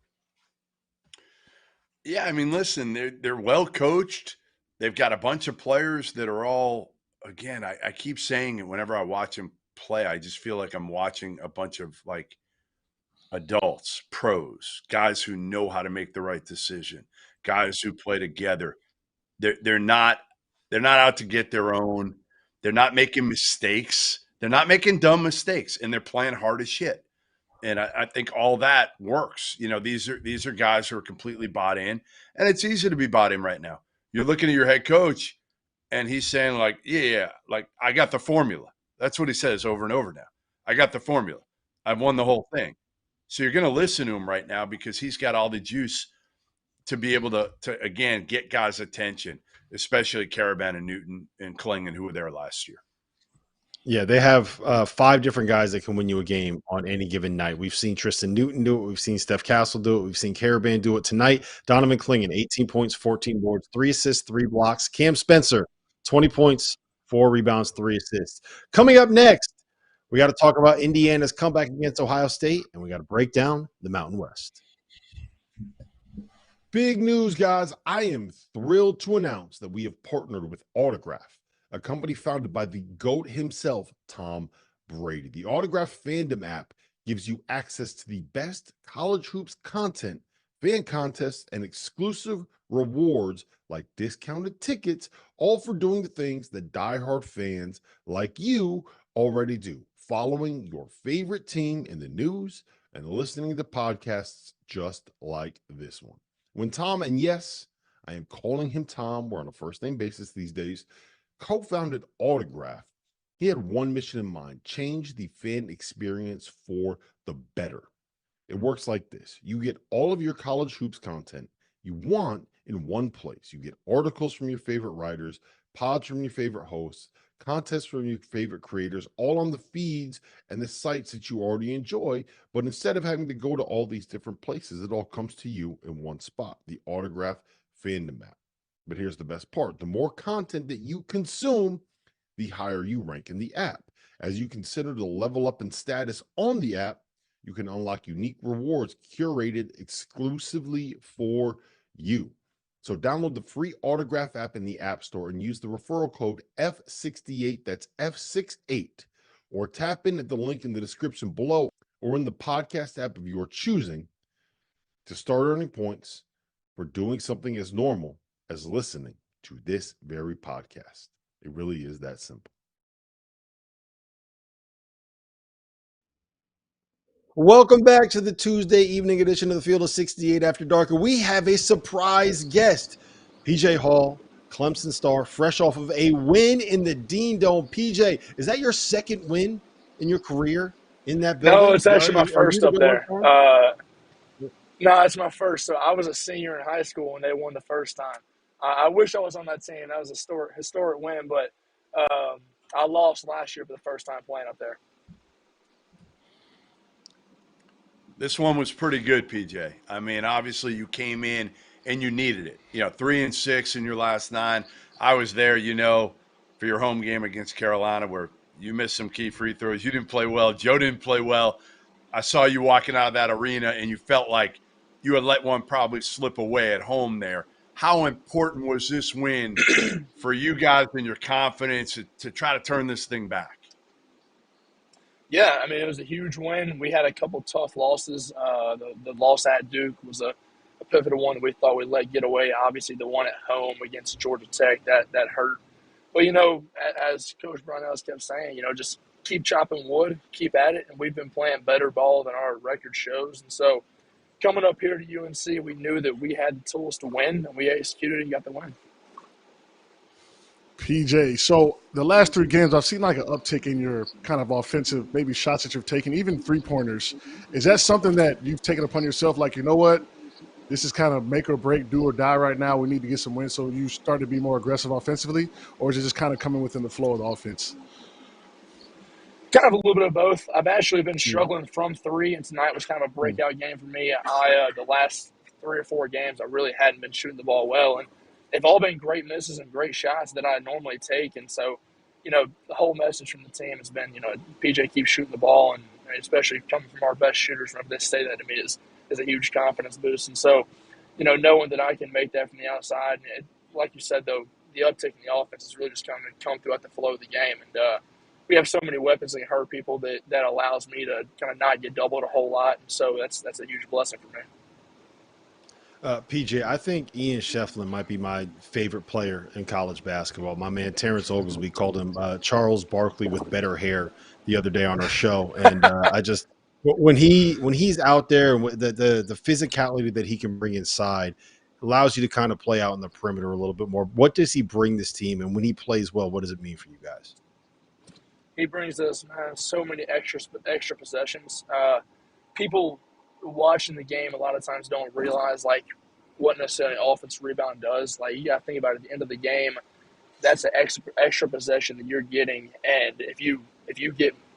Yeah, I mean, listen, they're well coached. They've got a bunch of players that are all, again, I keep saying it whenever I watch them play, I just feel like I'm watching a bunch of like adults, pros, guys who know how to make the right decision, guys who play together. They're not out to get their own. They're not making mistakes. They're not making dumb mistakes, and they're playing hard as shit. And I think all that works. These are guys who are completely bought in, and it's easy to be bought in right now. You're looking at your head coach, and he's saying like, yeah, like I got the formula. That's what he says over and over now. I got the formula. I've won the whole thing. So you're going to listen to him right now because he's got all the juice to be able to again, get guys' attention, especially Caravan and Newton and Klingon, who were there last year. Yeah, they have 5 different guys that can win you a game on any given night. We've seen Tristan Newton do it. We've seen Steph Castle do it. We've seen Caravan do it tonight. Donovan Klingon, 18 points, 14 boards, 3 assists, 3 blocks. Cam Spencer, 20 points, 4 rebounds, 3 assists. Coming up next, we got to talk about Indiana's comeback against Ohio State, and we got to break down the Mountain West. Big news, guys. I am thrilled to announce that we have partnered with Autograph, a company founded by the GOAT himself, Tom Brady. The Autograph Fandom app gives you access to the best college hoops content, fan contests, and exclusive rewards like discounted tickets, all for doing the things that diehard fans like you already do. following your favorite team in the news and listening to podcasts just like this one. When Tom, and yes, I am calling him Tom, we're on a first name basis these days, co-founded Autograph, he had one mission in mind: change the fan experience for the better. It works like this. You get all of your college hoops content you want in one place. You get articles from your favorite writers, pods from your favorite hosts, contests from your favorite creators, all on the feeds and the sites that you already enjoy. But instead of having to go to all these different places, it all comes to you in one spot, the Autograph fandom app. But here's the best part: the more content that you consume, the higher you rank in the app. As you consider to level up in status on the app, you can unlock unique rewards curated exclusively for you. So download the free Autograph app in the App Store and use the referral code F68, that's F68, or tap in at the link in the description below or in the podcast app of your choosing to start earning points for doing something as normal as listening to this very podcast. It really is that simple. Welcome back to the Tuesday evening edition of the Field of 68 After Dark. We have a surprise guest, PJ Hall, Clemson star, fresh off of a win in the Dean Dome. PJ, is that your second win in your career in that building? No, it's actually my first up there. No, it's my first. So I was a senior in high school when they won the first time. I wish I was on that team. That was a historic win, but I lost last year for the first time playing up there. This one was pretty good, PJ. I mean, obviously you came in and you needed it. 3-6 in your last 9. I was there, for your home game against Carolina where you missed some key free throws. You didn't play well. Joe didn't play well. I saw you walking out of that arena and you felt like you had let one probably slip away at home there. How important was this win for you guys and your confidence to try to turn this thing back? Yeah, I mean, it was a huge win. We had a couple tough losses. The loss at Duke was a pivotal one we thought we'd let get away. Obviously, the one at home against Georgia Tech, that hurt. But, as Coach Brownells kept saying, just keep chopping wood, keep at it. And we've been playing better ball than our record shows. And so coming up here to UNC, we knew that we had the tools to win, and we executed and got the win. PJ, so the last 3 games, I've seen like an uptick in your kind of offensive, maybe shots that you've taken, even 3-pointers. Is that something that you've taken upon yourself? Like, you know what, this is kind of make or break, do or die right now. We need to get some wins. So you start to be more aggressive offensively, or is it just kind of coming within the flow of the offense? Kind of a little bit of both. I've actually been struggling from 3, and tonight was kind of a breakout game for me. The last 3 or 4 games, I really hadn't been shooting the ball well, and they've all been great misses and great shots that I normally take. And so, the whole message from the team has been, PJ keeps shooting the ball, and especially coming from our best shooters from this state, that to me is a huge confidence boost. And so, knowing that I can make that from the outside, and like you said, though, the uptick in the offense is really just come throughout the flow of the game. And we have so many weapons that can hurt people that allows me to kind of not get doubled a whole lot. And so that's a huge blessing for me. PJ, I think Ian Shefflin might be my favorite player in college basketball. My man Terrence Oglesby called him Charles Barkley with better hair the other day on our show, and when he's out there, the physicality that he can bring inside allows you to kind of play out in the perimeter a little bit more. What does he bring this team, and when he plays well, what does it mean for you guys? He brings us so many extra possessions. People watching the game a lot of times don't realize what necessarily an offensive rebound does. You got to think about it, at the end of the game, that's an extra possession that you're getting, and if you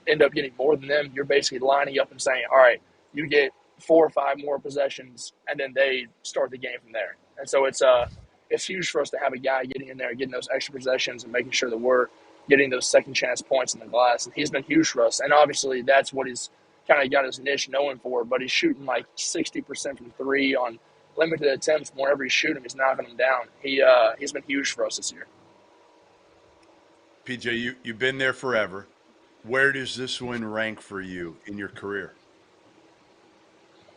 end up getting more than them, you're basically lining up and saying, all right, you get 4 or 5 more possessions, and then they start the game from there. And so it's huge for us to have a guy getting in there, getting those extra possessions, and making sure that we're getting those second chance points in the glass. And he's been huge for us, and obviously that's what he's kind of got his niche known for. But he's shooting 60% from 3 on limited attempts. Whenever he's shooting, he's knocking them down. He's been huge for us this year. PJ, you've been there forever. Where does this win rank for you in your career?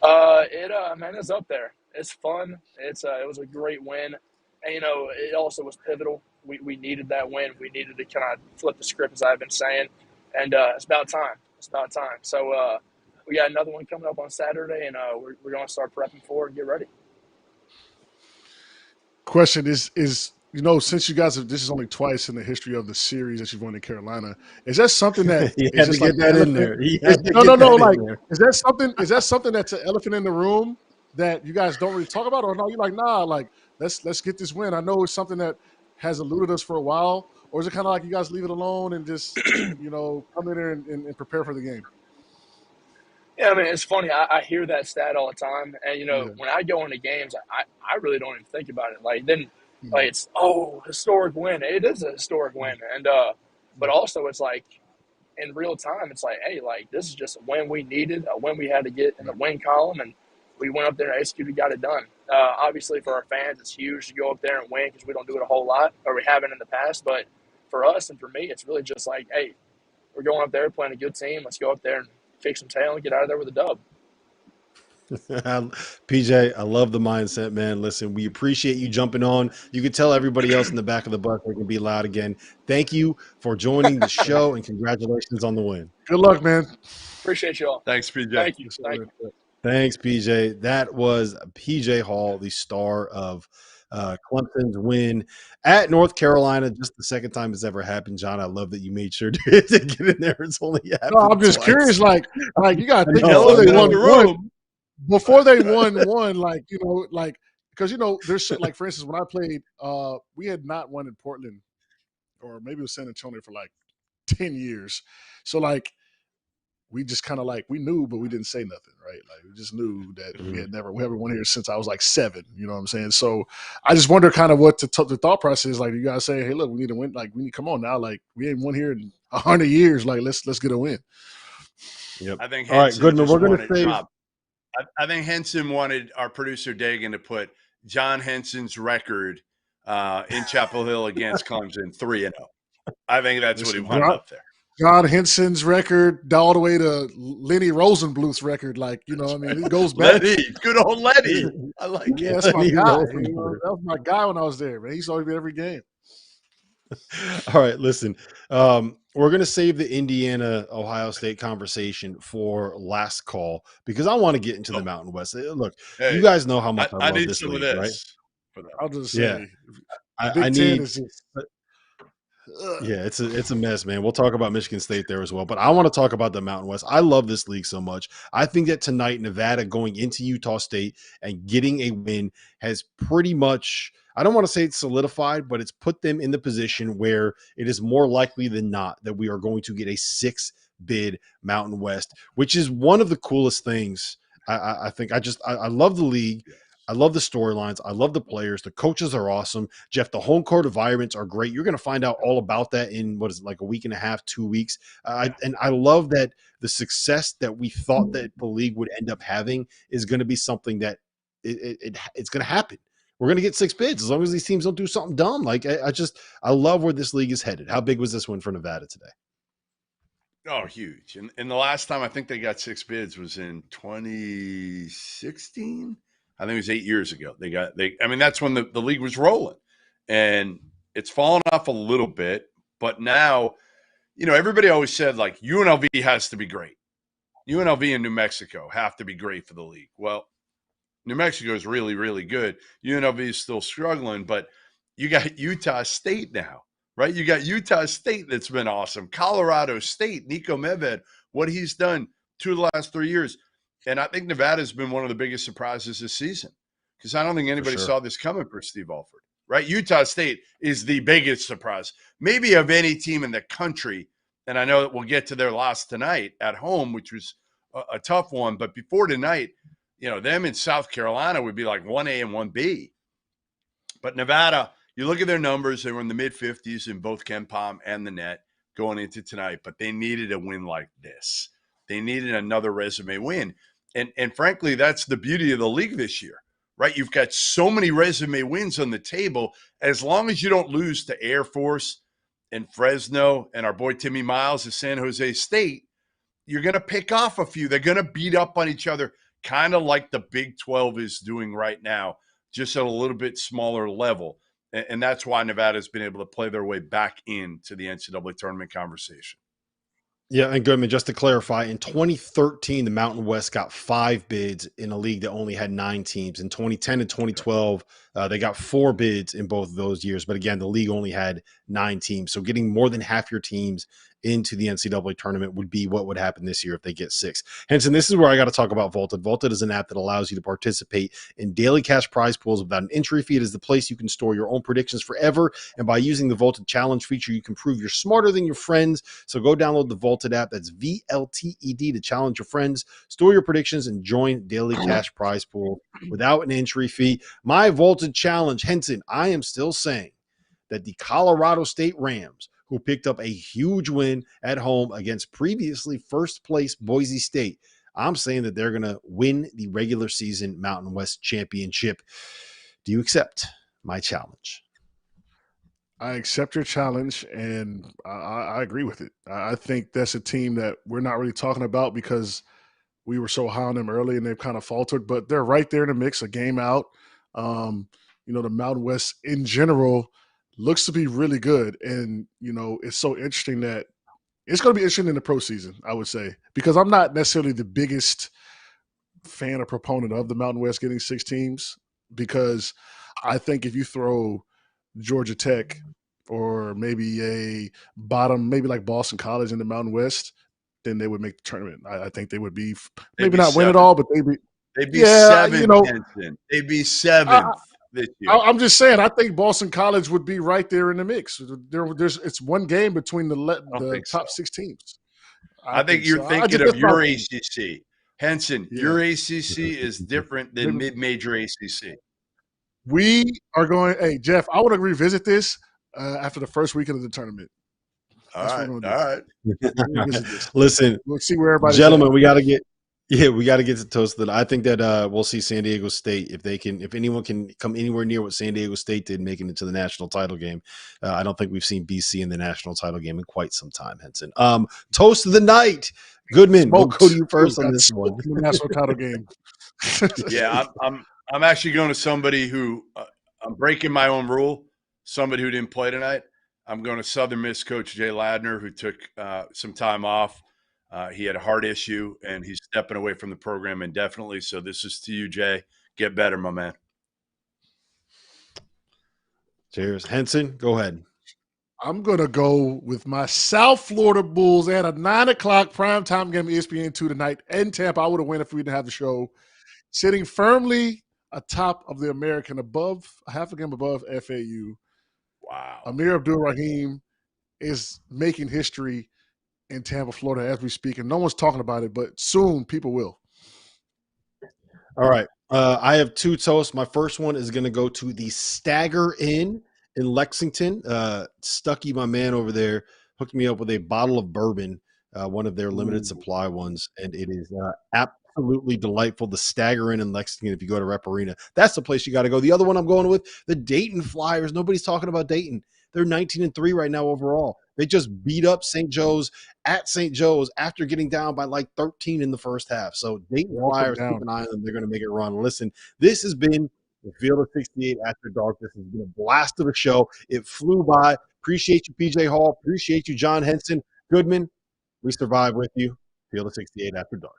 It's up there. It's fun. It was a great win, and it also was pivotal. We needed that win. We needed to kind of flip the script, as I've been saying, and it's about time. It's about time. So we got another one coming up on Saturday, and we're going to start prepping for it and get ready. Question is since you guys have, this is only twice in the history of the series that you've won in Carolina, is that something that He is had to just get like that in there. is that something that's an elephant in the room that you guys don't really talk about, or no, you're like, nah, like let's get this win. I know it's something that has eluded us for a while, or is it kind of like you guys leave it alone and just come in there and prepare for the game? Yeah, I mean, it's funny. I hear that stat all the time, and when I go into games, I really don't even think about it. Like it's historic win. It is a historic win, and but also it's like in real time, it's like, hey, like this is just a win we needed, a win we had to get in the win column, and we went up there and executed, got it done. Obviously, for our fans, it's huge to go up there and win because we don't do it a whole lot, or we haven't in the past. But for us and for me, it's really just like, hey, we're going up there playing a good team. Let's go up there and kick some tail and get out of there with a dub. PJ, I love the mindset, man. Listen, we appreciate you jumping on. You can tell everybody else in the back of the bus they can be loud again. Thank you for joining the show, and congratulations on the win. Good luck, man. Appreciate you all. Thanks, PJ. Thank you. Thanks, PJ. That was PJ Hall, the star of Clemson's win at North Carolina. Just the second time it's ever happened. John, I love that you made sure to get in there. It's only happened No, I'm just twice. curious, like you got to think before they won, like because there's shit like, for instance, when I played, we had not won in Portland, or maybe it was San Antonio, for like 10 years. So like we just kind of like, we knew, but we didn't say nothing, right? Like we just knew that we haven't won here since I was like 7. You know what I'm saying? So I just wonder kind of what the thought process is. Like, you guys say, hey, look, we need to win. Like, we need, come on now. Like, we ain't won here in 100 years. Like, let's get a win. Yep. I think all right, Goodman, we're going to save. I think Henson wanted our producer Dagan to put John Henson's record in Chapel Hill against Clemson 3-0. I think that's what he wanted up there. John Henson's record all the way to Lenny Rosenbluth's record. Like, I mean, it goes back. Letty, good old Letty. I like it. Yeah, that's my guy. That was my guy when I was there, man. He saw me every game. All right, listen. We're going to save the Indiana-Ohio State conversation for last call because I want to get into the Mountain West. Look, you guys know how much I love this league, right? I'll just say, I need. Yeah, it's a mess, man. We'll talk about Michigan State there as well, but I want to talk about the Mountain West. I love this league so much. I think that tonight, Nevada going into Utah State and getting a win has pretty much, I don't want to say it's solidified, but it's put them in the position where it is more likely than not that we are going to get a 6-bid Mountain West, which is one of the coolest things. I think I love the league. I love the storylines. I love the players. The coaches are awesome. Jeff, the home court environments are great. You're going to find out all about that in, like a week and a half, 2 weeks. And I love that the success that we thought that the league would end up having is going to be something that it's going to happen. We're going to get 6 bids as long as these teams don't do something dumb. Like I love where this league is headed. How big was this win for Nevada today? Oh, huge. And the last time I think they got 6 bids was in 2016. I think it was 8 years ago. I mean, that's when the league was rolling, and it's fallen off a little bit. But now, everybody always said like UNLV has to be great. UNLV and New Mexico have to be great for the league. Well, New Mexico is really, really good. UNLV is still struggling, but you got Utah State now, right? You got Utah State that's been awesome. Colorado State, Nico Medved, what he's done 2 of the last 3 years. And I think Nevada has been one of the biggest surprises this season because I don't think anybody saw this coming for Steve Alford, right? Utah State is the biggest surprise, maybe of any team in the country. And I know that we'll get to their loss tonight at home, which was a tough one. But before tonight, them in South Carolina would be like 1A and 1B. But Nevada, you look at their numbers, they were in the mid-50s in both KenPom and the net going into tonight, but they needed a win like this. They needed another resume win. And frankly, that's the beauty of the league this year, right? You've got so many resume wins on the table. As long as you don't lose to Air Force and Fresno and our boy Timmy Miles of San Jose State, you're going to pick off a few. They're going to beat up on each other, kind of like the Big 12 is doing right now, just at a little bit smaller level. And that's why Nevada's been able to play their way back into the NCAA tournament conversation. Yeah, and Goodman, just to clarify, in 2013, the Mountain West got 5 bids in a league that only had 9 teams. In 2010 and 2012, they got 4 bids in both of those years. But again, the league only had 9 teams. So getting more than half your teams into the NCAA tournament would be what would happen this year if they get 6. Henson, this is where I got to talk about Vaulted. Vaulted is an app that allows you to participate in daily cash prize pools without an entry fee. It is the place you can store your own predictions forever. And by using the Vaulted Challenge feature, you can prove you're smarter than your friends. So go download the Vaulted app. That's VLTED to challenge your friends, store your predictions, and join daily cash prize pool without an entry fee. My Vaulted Challenge, Henson, I am still saying that the Colorado State Rams, who picked up a huge win at home against previously first place Boise State, I'm saying that they're going to win the regular season Mountain West Championship. Do you accept my challenge? I accept your challenge, and I agree with it. I think that's a team that we're not really talking about because we were so high on them early and they've kind of faltered, but they're right there in the mix, a game out. The Mountain West in general looks to be really good. And, it's so interesting that it's going to be interesting in the pro season, I would say, because I'm not necessarily the biggest fan or proponent of the Mountain West getting 6 teams, because I think if you throw Georgia Tech or maybe maybe like Boston College in the Mountain West, then they would make the tournament. I think they would be maybe not win it all, but they'd be 7th. They'd be 7th. I'm just saying, I think Boston College would be right there in the mix. It's one game between the top 6 teams. I think you're thinking of your ACC. Henson, your ACC is different than mid-major ACC. We are going – hey, Jeff, I want to revisit this after the first weekend of the tournament. All right. Listen, we'll see where everybody's gentlemen, we got to get to toast that. I think that we'll see San Diego State if anyone can come anywhere near what San Diego State did making it to the national title game. I don't think we've seen BC in the national title game in quite some time, Henson. Toast of the night, Goodman. We'll go to you first on this one. The national title game. Yeah, I'm actually going to somebody who I'm breaking my own rule. Somebody who didn't play tonight. I'm going to Southern Miss coach Jay Ladner, who took some time off. He had a heart issue, and he's stepping away from the program indefinitely. So this is to you, Jay. Get better, my man. Cheers. Henson, go ahead. I'm going to go with my South Florida Bulls at a 9 o'clock primetime game, ESPN2 tonight in Tampa. I would have won if we didn't have the show. Sitting firmly atop of the American, half a game above FAU. Wow. Amir Abdul-Rahim is making history in Tampa, Florida as we speak, and no one's talking about it, but soon people will. All right. I have 2 toasts. My first one is going to go to the Stagger Inn in Lexington. Stucky, my man over there, hooked me up with a bottle of bourbon, one of their limited supply ones, and it is absolutely delightful. The Stagger Inn in Lexington, if you go to Rep Arena, that's the place you got to go. The other one I'm going with, the Dayton Flyers. Nobody's talking about Dayton. They're 19-3 right now overall. They just beat up St. Joe's at St. Joe's after getting down by like 13 in the first half. So Dayton Flyers, keep an eye on them. They're going to make it run. Listen, this has been the Field of 68 After Dark. This has been a blast of a show. It flew by. Appreciate you, PJ Hall. Appreciate you, John Henson. Goodman, we survived with you. Field of 68 After Dark.